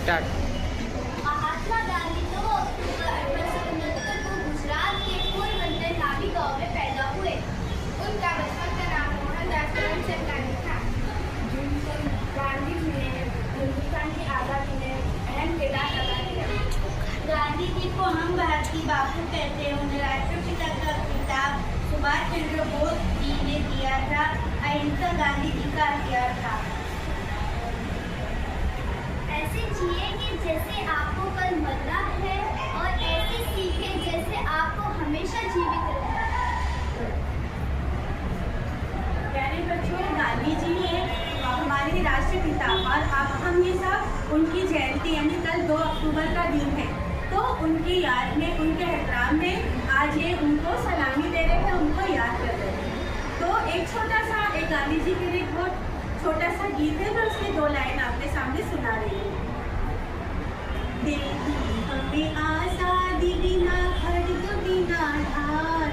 Start. Mahatma Gandhi 2 अक्टूबर 1869 को गुजरात के पोरबंदर नामी गांव में पैदा हुए। उनका बचपन का नाम मोहनदास करमचंद गांधी था। गांधी जी ने हिंदुस्तान की आज़ादी में अहम किरदार अदा किया। गांधी जी को हम भारतीय बापू कहते हैं। उन्हें राष्ट्रपिता का खिताब सुभाष चंद्र बोस जी ने दिया था। अहिंसा गांधी जी का हथियार था। ऐसे जिए कि जैसे आपको कल मरना है और ऐसे सीखे जैसे आपको हमेशा जीवित रहना है। प्यारे बच्चों, गांधी जी हैं हमारे राष्ट्रपिता और अब हम ये सब उनकी जयंती यानी कल 2 अक्टूबर का दिन है, तो उनकी याद में, उनके एहतराम में आज ये उनको सलामी दे रहे हैं, उनको याद कर रहे हैं। तो एक छोटा सा एक गांधी जी के लिए बहुत छोटा सा गीत है, मैं उसकी 2 लाइन आपके सामने सुना रही हूँ। देती हमें आज़ादी बिना खड्ग बिना धार,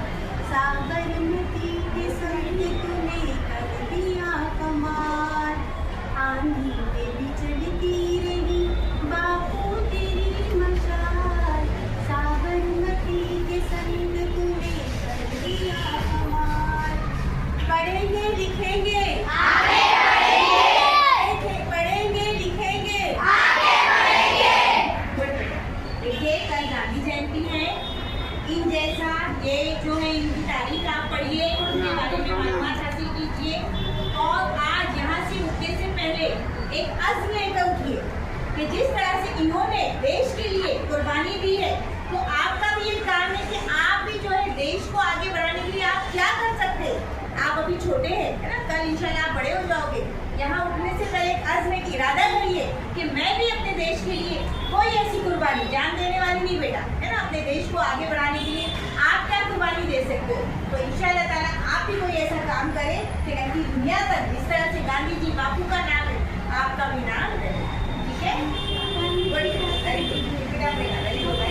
साबरमती के संग तूने कर दिया कमाल। आंधी में भी चलती रही बापू तेरी मशाल, साबरमती के संग तूने कर दिया कमाल। पढ़ेंगे लिखेंगे आगे बढ़ेंगे, पढ़ेंगे लिखेंगे आगे बढ़ेंगे। देखिए कल गांधी जयंती है। इन जैसा ये जो है इनकी तारीख आप पढ़िए, उनके बारे में मालूमात हासिल कीजिए और आज यहाँ से उठने से पहले एक अज़्म लेकर उठिए कि जिस तरह से इन्होंने देश के लिए कुर्बानी दी है, तो आपका भी ये काम है कि आप भी जो है देश को आगे बढ़ाने के लिए आप क्या कर सकते हैं। आप अभी छोटे हैं, है ना, कल इंशाल्लाह आप बड़े हो जाओगे। यहाँ उठने से पहले एक अज़्म एक इरादा करिए कि मैं भी अपने देश के लिए कोई ऐसी कुर्बानी, जान देने वाली नहीं बेटा, है ना, अपने देश को आगे बढ़ाने के लिए आप क्या कुर्बानी दे सकते हो। तो इंशाल्लाह ताला आप भी कोई ऐसा काम करें कि कहीं दुनिया पर जिस तरह से गांधी जी बापू का नाम है, आपका भी नाम है। ठीक है, बड़ी वेरी गुड।